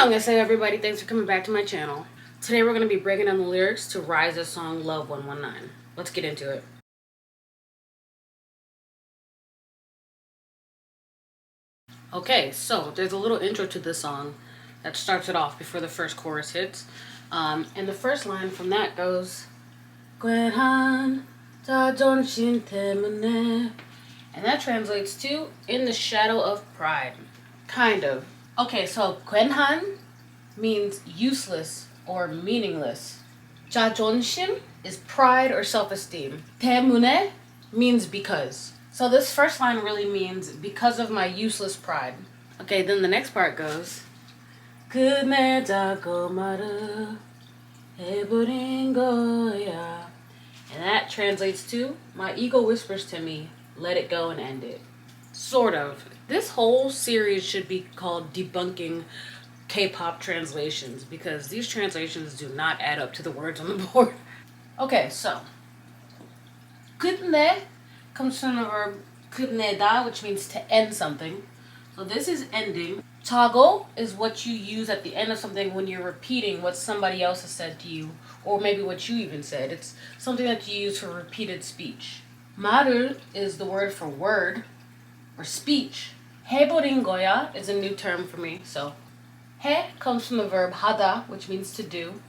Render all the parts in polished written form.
안녕하세요 everybody, thanks for coming back to my channel. Today we're going to be breaking down the lyrics to Riize's song Love 119. Let's get into it. Okay, so there's a little intro to this song that starts it off before the first chorus hits. And the first line from that goes "괜한 자존심 때문에," and that translates to "in the shadow of pride." Kind of. Okay, so 괜한 means useless or meaningless. 자존심 is pride or self-esteem. 때문에 means because. So this first line really means because of my useless pride. Okay, then the next part goes 그네자고 말을 해버린 거야. And that translates to my ego whispers to me, let it go and end it. Sort of. This whole series should be called Debunking K-pop translations because these translations do not add up to the words on the board. Okay, so 끝내 comes from the verb 끝내다, which means to end something. So this is ending. 자고 is what you use at the end of something when you're repeating what somebody else has said to you, or maybe what you even said. It's something that you use for repeated speech. 말을 is the word for word or speech. 해버린 거야 is a new term for me. So 해 comes from the verb 하다, which means to do,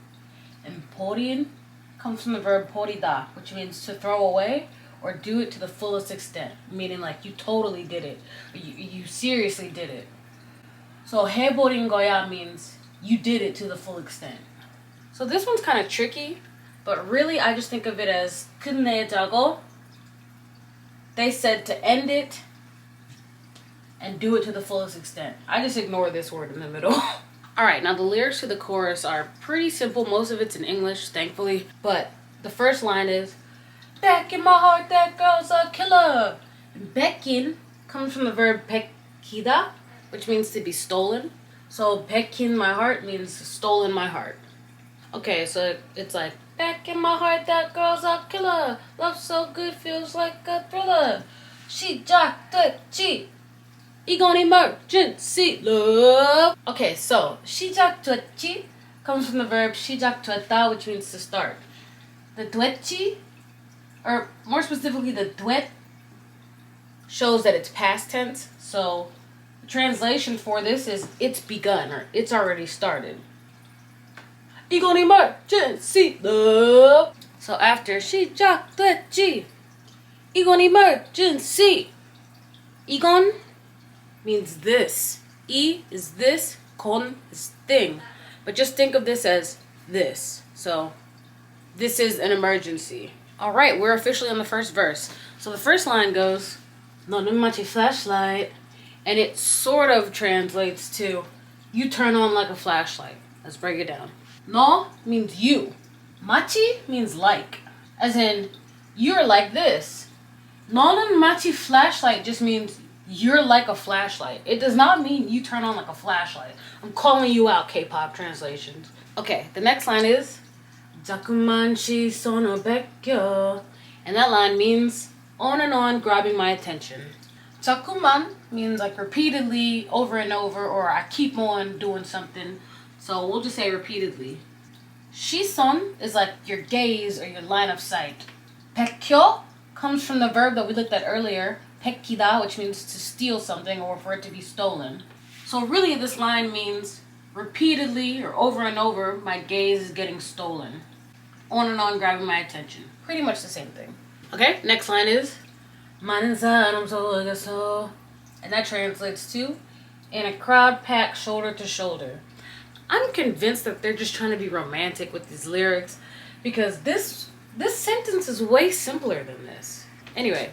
and 버린 comes from the verb 버리다, which means to throw away or do it to the fullest extent, meaning like you totally did it, or you seriously did it. So 해버린 거야 means you did it to the full extent. So this one's kind of tricky, but really I just think of it as 끝내자고. They said to end it and do it to the fullest extent. I just ignore this word in the middle. Alright, now the lyrics to the chorus are pretty simple. Most of it's in English, thankfully. But the first line is back in my heart, that girl's a killer. 뺏긴 comes from the verb 뺏기다, which means to be stolen. So 뺏긴 my heart means stolen my heart. Okay, so it's like back in my heart, that girl's a killer. Love so good, feels like a thriller. 시작됐지. 이건 emergency love. Okay, so 시작됐지 comes from the verb 시작됐다, which means to start. The 됐지, or more specifically the 됐, shows that it's past tense. So the translation for this is it's begun, or it's already started. 이건 emergency love. So after 시작됐지, 이건 emergency. 이건 means this. E is this, con is thing. But just think of this as this. So this is an emergency. Alright, we're officially on the first verse. So the first line goes 너는 마치 flashlight, and it sort of translates to you turn on like a flashlight. Let's break it down. 너 means you. 마치 means like. As in, you're like this. 너는 마치 flashlight just means you're like a flashlight. It does not mean you turn on like a flashlight. I'm calling you out, K-pop translations. Okay, the next line is 자꾸만 시선을 뺏겨, and that line means on and on grabbing my attention. 자꾸만 means like repeatedly, over and over, or I keep on doing something. So we'll just say repeatedly. 시선 is like your gaze or your line of sight. 뺏겨 comes from the verb that we looked at earlier, 뺏기다, which means to steal something or for it to be stolen. So really this line means repeatedly or over and over, my gaze is getting stolen. On and on grabbing my attention. Pretty much the same thing. Okay, next line is 많은 사람 속에서, and that translates to in a crowd packed shoulder to shoulder. I'm convinced that they're just trying to be romantic with these lyrics because this sentence is way simpler than this. Anyway,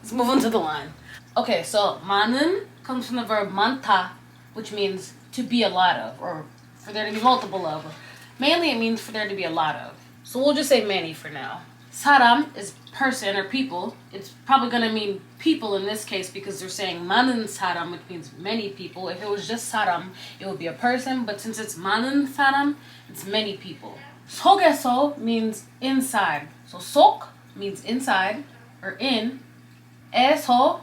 let's move on to the line. Okay, so 많은 comes from the verb 많다, which means to be a lot of, or for there to be multiple of. Mainly it means for there to be a lot of. So we'll just say many for now. 사람 is person or people. It's probably going to mean people in this case because they're saying 많은 사람, which means many people. If it was just 사람, it would be a person, but since it's 많은 사람, it's many people. 속에서 means inside. So 속 means inside or in. 에서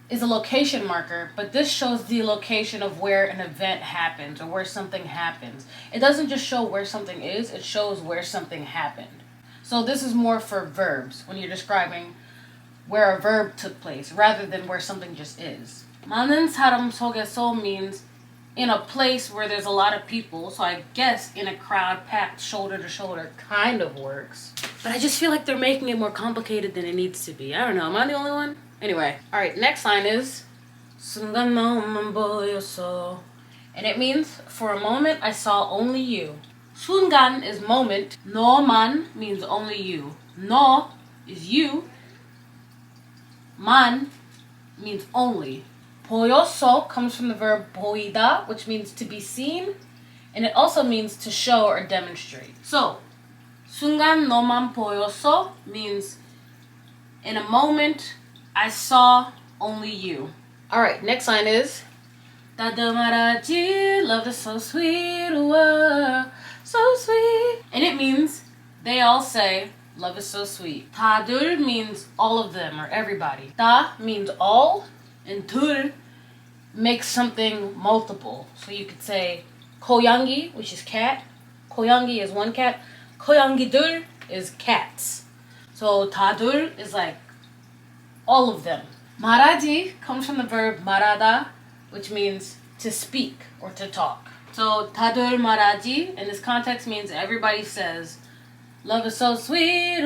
is a location marker, but this shows the location of where an event happens or where something happens. It doesn't just show where something is, it shows where something happened. So this is more for verbs when you're describing where a verb took place rather than where something just is. 많은 사람 속에서 means in a place where there's a lot of people, so I guess in a crowd packed shoulder to shoulder kind of works. But I just feel like they're making it more complicated than it needs to be. I don't know, am I the only one? Anyway, alright, next line is 순간 너만 보였어. And it means for a moment I saw only you. 순간 is moment. 너만 means only you. 너 is you. 만 means only. 보였어 comes from the verb 보이다, which means to be seen, and it also means to show or demonstrate. So, 순간 너만 보였어 means in a moment I saw only you. Alright, next line is 다들 말하지 love is so sweet, so sweet. And it means they all say love is so sweet. 다들 means all of them or everybody. 다 means all, and 둘 makes something multiple. So you could say 고양이, which is cat. 고양이 is one cat. 고양이들 is cats. So 다들 is like all of them. 말하지 comes from the verb 말하다, which means to speak or to talk. So 다들 말하지 in this context means everybody says love is so sweet.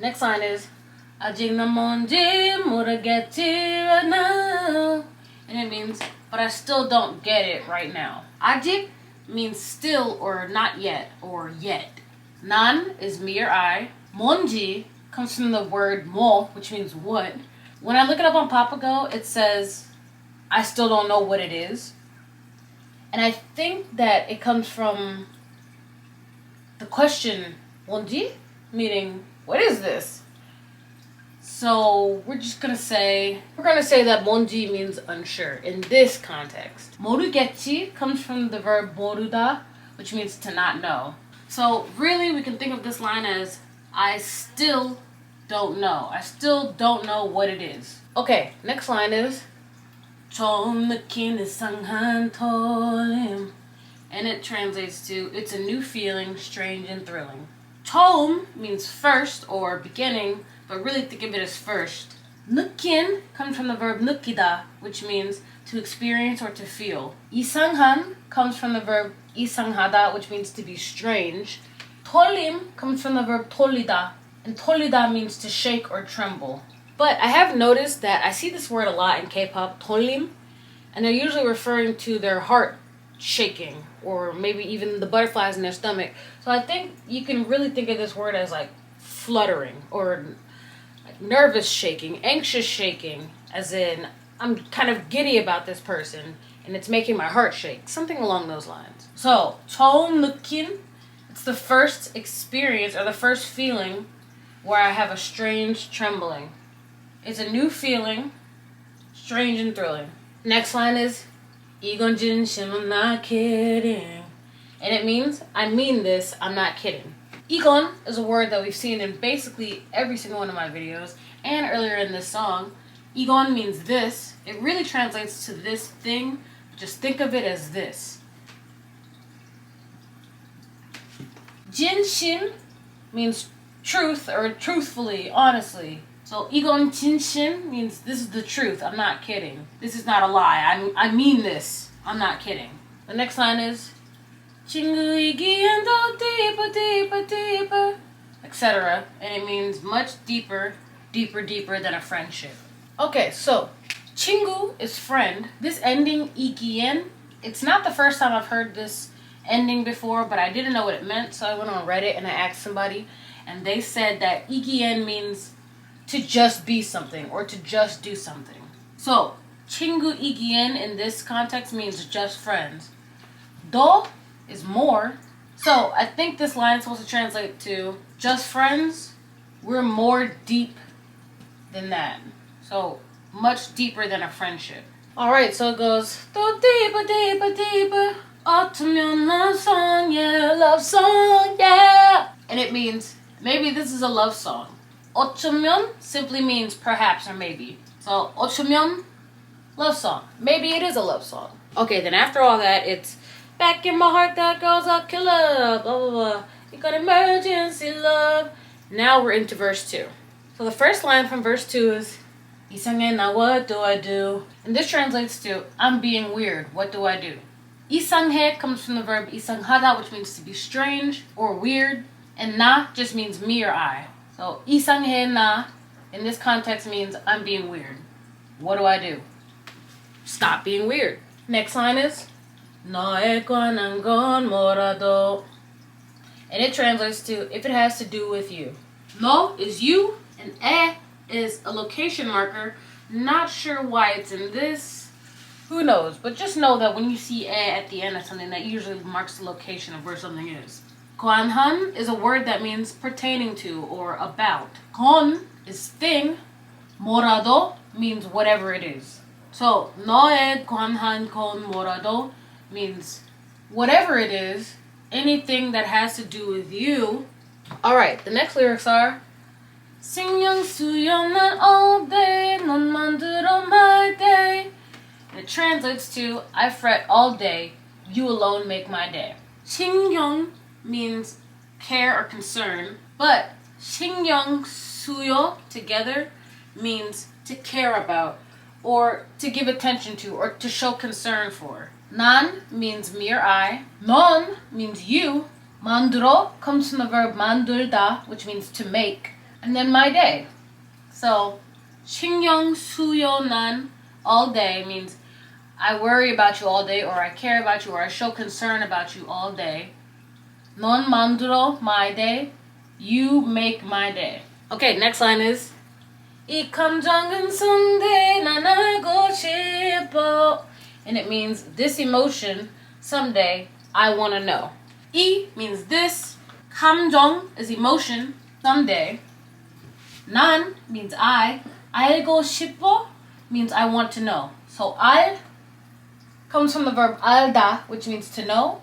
Next line is 아직 난 뭔지 모르겠지 right now. And it means but I still don't get it right now. 아직 means still or not yet or yet. 난 is me or I. 뭔지 comes from the word 뭐, which means what. When I look it up on Papago, it says I still don't know what it is. And I think that it comes from the question 뭔지, meaning what is this? So we're gonna say that 뭔지 means unsure in this context. 모르겠지 comes from the verb 모르다, which means to not know. So really we can think of this line as I still don't know. I still don't know what it is. Okay, next line is 처음 느낀 이상한 떨림. And it translates to it's a new feeling, strange and thrilling. 처음 means first or beginning, but really think of it as first. 느낀 comes from the verb 느끼다, which means to experience or to feel. 이상한 comes from the verb 이상하다, which means to be strange. 떨림 comes from the verb 떨리다, and 떨리다 means to shake or tremble. But I have noticed that I see this word a lot in K-pop, 떨림, and they're usually referring to their heart shaking or maybe even the butterflies in their stomach. So I think you can really think of this word as like fluttering or like nervous shaking, anxious shaking, as in I'm kind of giddy about this person and it's making my heart shake, something along those lines. So 처음 느낀, it's the first experience or the first feeling where I have a strange trembling. It's a new feeling, strange and thrilling. Next line is 이건 진심, I'm not kidding. And it means, I mean this, I'm not kidding. 이건 is a word that we've seen in basically every single one of my videos and earlier in this song. 이건 means this. It really translates to this thing. Just think of it as this. 진심 means truth or truthfully, honestly. So 이건 진심 means this is the truth. I'm not kidding. This is not a lie. I mean this. I'm not kidding. The next line is 친구이기엔 더 deeper, deeper, deeper, etc. And it means much deeper, deeper, deeper than a friendship. Okay, so 친구 is friend. This ending 이기엔, it's not the first time I've heard this ending before, but I didn't know what it meant, so I went on Reddit and I asked somebody, and they said that 이기엔 means to just be something or to just do something. So 친구이기엔 in this context means just friends. 더 is more. So I think this line is supposed to translate to just friends. We're more deep than that. So much deeper than a friendship. Alright, so it goes 더 deeper, deeper, deeper. 어쩌면 love song, yeah, love song, yeah. And it means maybe this is a love song. 어쩌면 simply means perhaps or maybe. So 어쩌면 love song. Maybe it is a love song. Okay, then after all that, it's back in my heart that girl's a killer. Blah blah blah. You got emergency love. Now we're into verse 2. So the first line from verse 2 is 이상해 나 what do I do? And this translates to I'm being weird. What do I do? 이상해 comes from the verb 이상하다, which means to be strange or weird. And 나 just means me or I. So 이상해 나 in this context means I'm being weird. What do I do? Stop being weird. Next line is 너에 관한 건 뭐라도. And it translates to if it has to do with you. No is you, and 에 is a location marker. Not sure why it's in this. Who knows? But just know that when you see 에 at the end of something, that usually marks the location of where something is. 관한 is a word that means pertaining to or about. 건 is thing. 뭐라도 means whatever it is. So 너에 관한 건 뭐라도 means whatever it is, anything that has to do with you. Alright, the next lyrics are 신경 쓰여 난 all day 넌 만들어 my day. And it translates to I fret all day, you alone make my day. 신경 means care or concern, but 신경 쓰여 together means to care about or to give attention to or to show concern for. 난 means me or I. 넌 means you. 만들어 comes from the verb 만들다, which means to make. And then my day. So 신경 쓰여 난 all day means I worry about you all day, or I care about you, or I show concern about you all day. 넌 만들어 my day. You make my day. Okay, next line is 이 감정은 someday 난 알고 싶어. And it means this emotion, someday, I want to know. 이 means this. 감정 is emotion, someday. 난 means I. 알고 싶어 means I want to know. So 알 comes from the verb 알다, which means to know.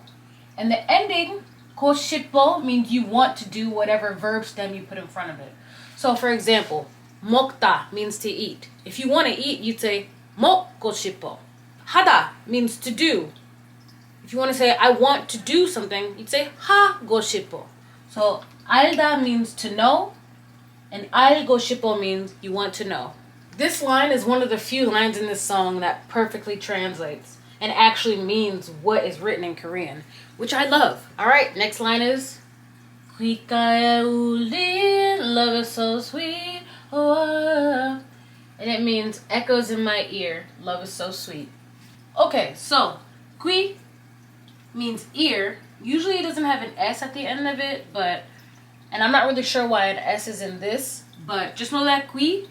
And the ending, 고 싶어, means you want to do whatever verb stem you put in front of it. So for example, 먹다 means to eat. If you want to eat, you'd say 먹고 싶어. 하다 means to do. If you want to say I want to do something, you'd say 하고 싶어. So 알다 means to know, and 알고 싶어 means you want to know. This line is one of the few lines in this song that perfectly translates and actually means what is written in Korean, which I love. Alright, next line is 귓가에 울린 love is so sweet. Oh, and it means echoes in my ear. Love is so sweet. Okay, so 귀 means ear. Usually it doesn't have an S at the end of it, and I'm not really sure why an S is in this, but just know that 귀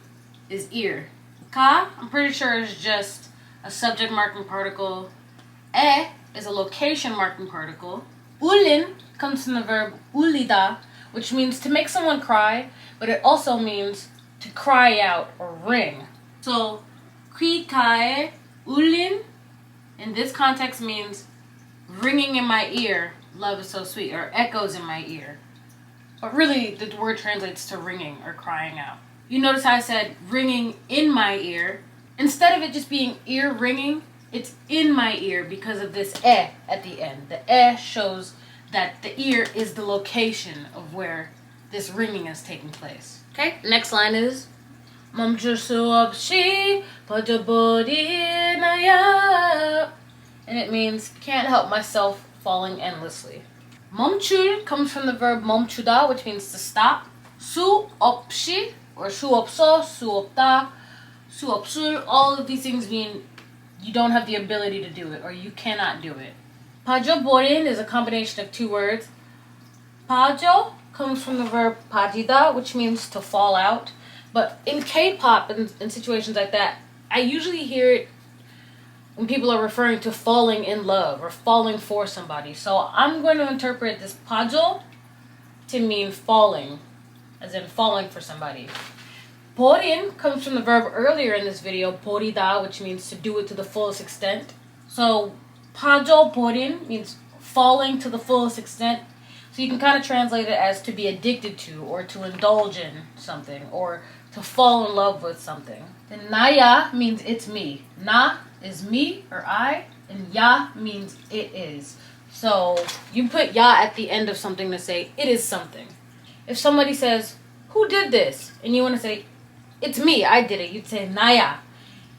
is ear. 가, I'm pretty sure is just a subject marking particle. 에 is a location marking particle. 울린 comes from the verb 울리다, which means to make someone cry, but it also means to cry out or ring. So 귓가에 울린 in this context means ringing in my ear, love is so sweet, or echoes in my ear. But really, the word translates to ringing or crying out. You notice how I said ringing in my ear? Instead of it just being ear ringing, it's in my ear because of this 에 at the end. The 에 shows that the ear is the location of where this ringing is taking place. Okay, next line is 멈출 수 없이 빠져버린 나야. And it means can't help myself falling endlessly. 멈출 comes from the verb 멈추다, which means to stop. 수 없이 or 수 없어, 수 없다, 수 없을, all of these things mean you don't have the ability to do it or you cannot do it. 빠져버린 is a combination of two words. 빠져 comes from the verb 빠지다, which means to fall out. But in K-pop and in situations like that, I usually hear it when people are referring to falling in love or falling for somebody. So I'm going to interpret this 빠져 to mean falling, as in falling for somebody. 버린 comes from the verb earlier in this video, 버리다, which means to do it to the fullest extent. So 빠져버린 means falling to the fullest extent. So you can kind of translate it as to be addicted to or to indulge in something or to fall in love with something. Then naya means it's me. Na is me or I, and ya means it is. So you put ya at the end of something to say it is something. If somebody says, who did this? And you want to say, it's me, I did it. You'd say naya.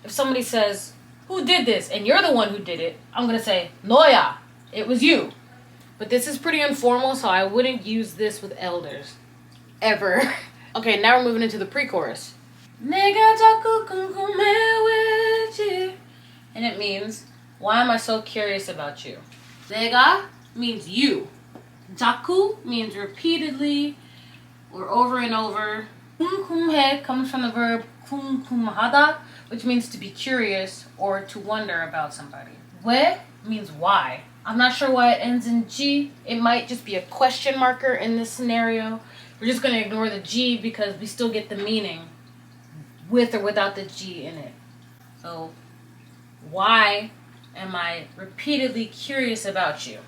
If somebody says, who did this? And you're the one who did it, I'm going to say noya. It was you. But this is pretty informal, so I wouldn't use this with elders. Ever. Okay, now we're moving into the pre-chorus. And it means, why am I so curious about you? Nega means you. Jaku means repeatedly or over and over. Kumkumhe comes from the verb kumkumhada, which means to be curious or to wonder about somebody. We means why. I'm not sure why it ends in G. It might just be a question marker in this scenario. We're just going to ignore the G because we still get the meaning with or without the G in it. So, why am I repeatedly curious about you?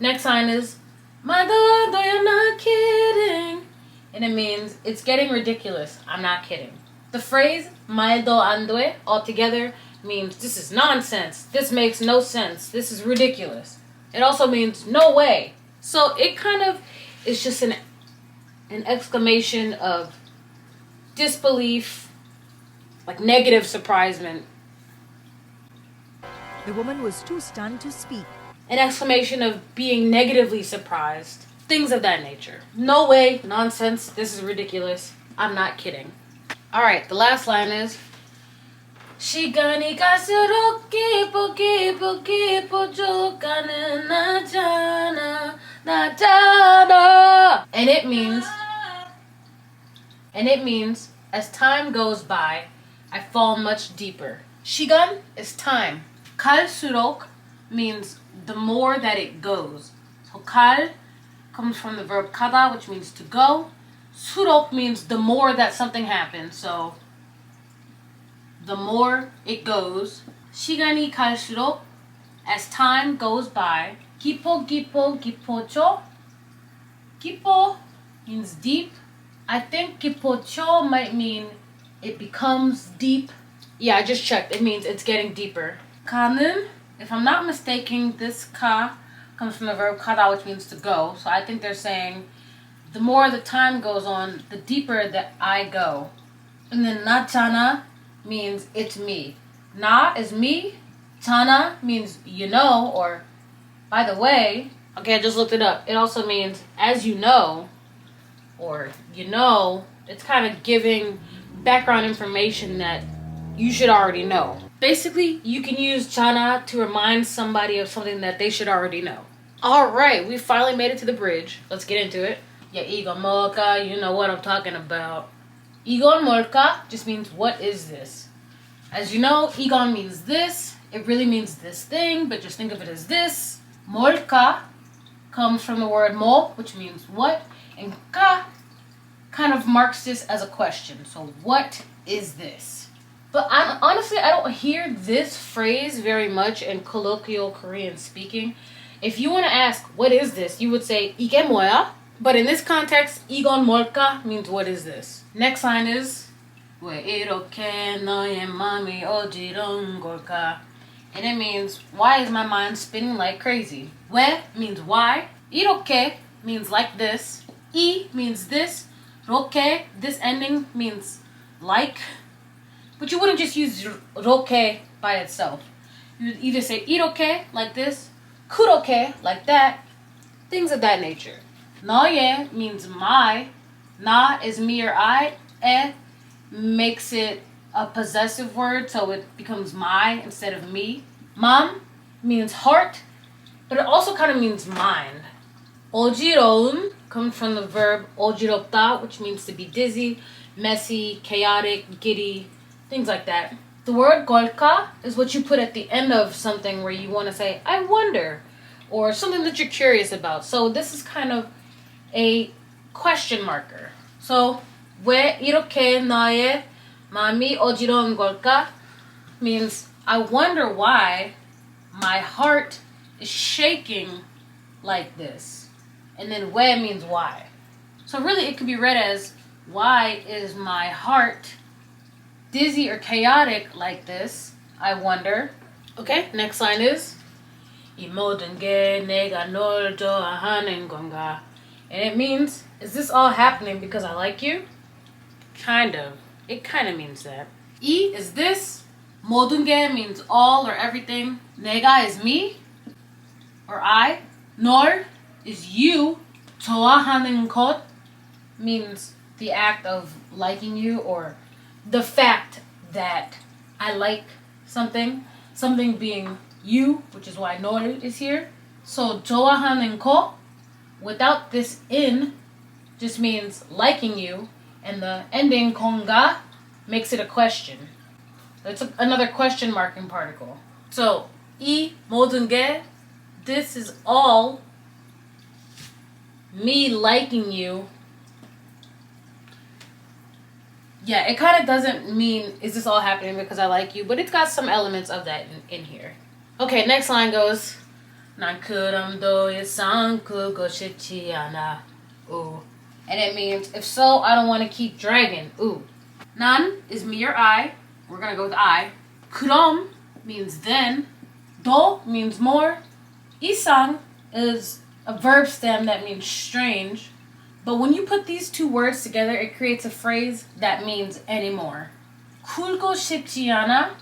Next line is, Mado, you're not kidding. And it means, it's getting ridiculous. I'm not kidding. The phrase, Maedo andue, altogether, means this is nonsense. This makes no sense. This is ridiculous. It also means no way. So it kind of is just an exclamation of disbelief, like negative surprisement. The woman was too stunned to speak. An exclamation of being negatively surprised. Things of that nature. No way, nonsense, this is ridiculous. I'm not kidding. Alright, the last line is, Shigani kasuro kipo kipo kipo jokane najana najana. And it means, as time goes by, I fall much deeper. Shigan is time. Kalsurok means the more that it goes. So kal comes from the verb kada, which means to go. Surok means the more that something happens. So the more it goes. Shigani kalsurok, as time goes by. Gipo gipo gipocho. Gipo means deep. I think gipocho might mean it becomes deep. Yeah, I just checked. It means it's getting deeper. Ka는, if I'm not mistaken, this ka comes from the verb kada, which means to go. So I think they're saying the more the time goes on, the deeper that I go. And then nachana means it's me. Na is me. Chana means you know, or by the way. Okay, I just looked it up. It also means as you know, or you know. It's kind of giving background information that you should already know. Basically, you can use chana to remind somebody of something that they should already know. Alright, we finally made it to the bridge. Let's get into it. Yeah, Igon Molka, you know what I'm talking about. Igon Molka just means what is this? As you know, Igon means this. It really means this thing, but just think of it as this. Molka comes from the word mo, which means what, and ka kind of marks this as a question. So what is this? But honestly, I don't hear this phrase very much in colloquial Korean speaking. If you want to ask, what is this? You would say, 이게 뭐야? But in this context, 이건 뭘까 means what is this? Next line is, 왜 이렇게 너의 맘이 어지러운 걸까? And it means, why is my mind spinning like crazy? 왜 means why. 이렇게 means like this. 이 means this. 이렇게, this ending means like. But you wouldn't just use roke by itself. You would either say iroke, like this, kuroke, like that, things of that nature. Noye means my, na is me or I, e makes it a possessive word, so it becomes my instead of me. Mam means heart, but it also kind of means mind. 어지러운 comes from the verb 어지럽다, which means to be dizzy, messy, chaotic, giddy, things like that. The word golka is what you put at the end of something where you want to say, I wonder, or something that you're curious about. So this is kind of a question marker. So, 왜 이렇게 나의 마음이 어지러운 걸까? Means, I wonder why my heart is shaking like this. And then 왜 means why. So really it could be read as, Why is my heart dizzy or chaotic like this? I wonder. Okay, next line is and it means, is this all happening because I like you? Kind of. It kind of means that. Is this. 모든 게 means all or everything. 내가 is me or I. 널 is you. 좋아하는 것 means the act of liking you or the fact that I like something. Something being you, which is why 널 is here. So 좋아하는 거 without this in just means liking you, and the ending 건가 makes it a question. It's another question marking particle. So 이 모든 게, this is all me liking you. Yeah, it kind of doesn't mean is this all happening because I like you, but it's got some elements of that in here. Okay, next line goes 난 그럼 더 이상 굴고 싶지 않아. Ooh. And it means, if so, I don't want to keep dragging. Ooh. 난 is me or I. We're going to go with I. 그럼 means then. 더 means more. 이상 is a verb stem that means strange. But when you put these two words together, it creates a phrase that means anymore. 굴고 싶지 않아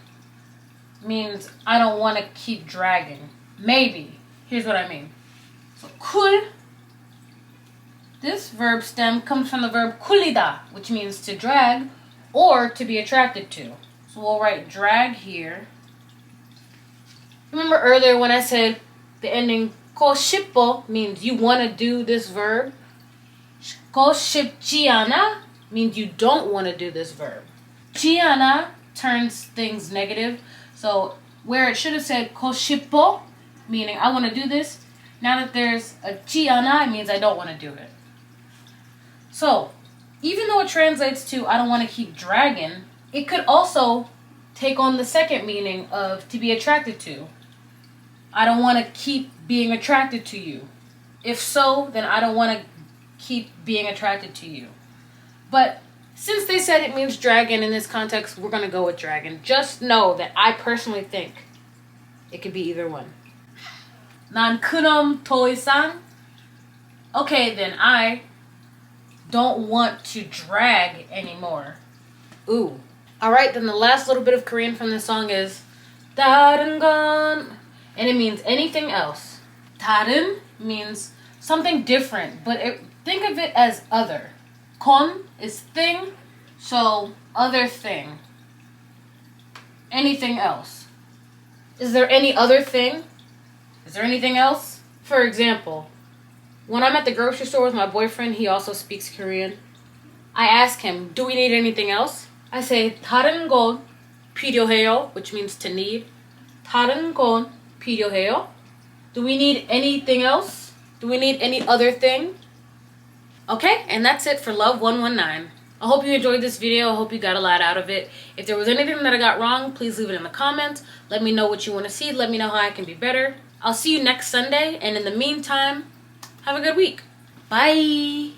means I don't want to keep dragging. Maybe. Here's what I mean. So 쿨, this verb stem comes from the verb 쿨리다, which means to drag or to be attracted to. So we'll write drag here. Remember earlier when I said the ending 고 싶어 means you want to do this verb? 고 싶지 않아 means you don't want to do this verb. 지 않아 turns things negative. So where it should have said 고 싶어, meaning I want to do this, now that there's a 지 않아, it means I don't want to do it. So even though it translates to I don't want to keep dragging, it could also take on the second meaning of to be attracted to. I don't want to keep being attracted to you. If so, then I don't want to keep being attracted to you. But since they said it means dragon in this context, we're going to go with dragon. Just know that I personally think it could be either one. 난 그럼 더 이상. Okay, then I don't want to drag anymore. Ooh. Alright, then the last little bit of Korean from this song is 다른 건, and it means anything else. 다른 means something different, but think of it as other. 건 is thing, so other thing. Anything else. Is there any other thing? Is there anything else? For example, when I'm at the grocery store with my boyfriend, he also speaks Korean. I ask him, do we need anything else? I say, 다른 건 필요해요, which means to need. 다른 건 필요해요? Do we need anything else? Do we need any other thing? Okay, and that's it for Love 119. I hope you enjoyed this video. I hope you got a lot out of it. If there was anything that I got wrong, please leave it in the comments. Let me know what you want to see. Let me know how I can be better. I'll see you next Sunday, and in the meantime, have a good week. Bye!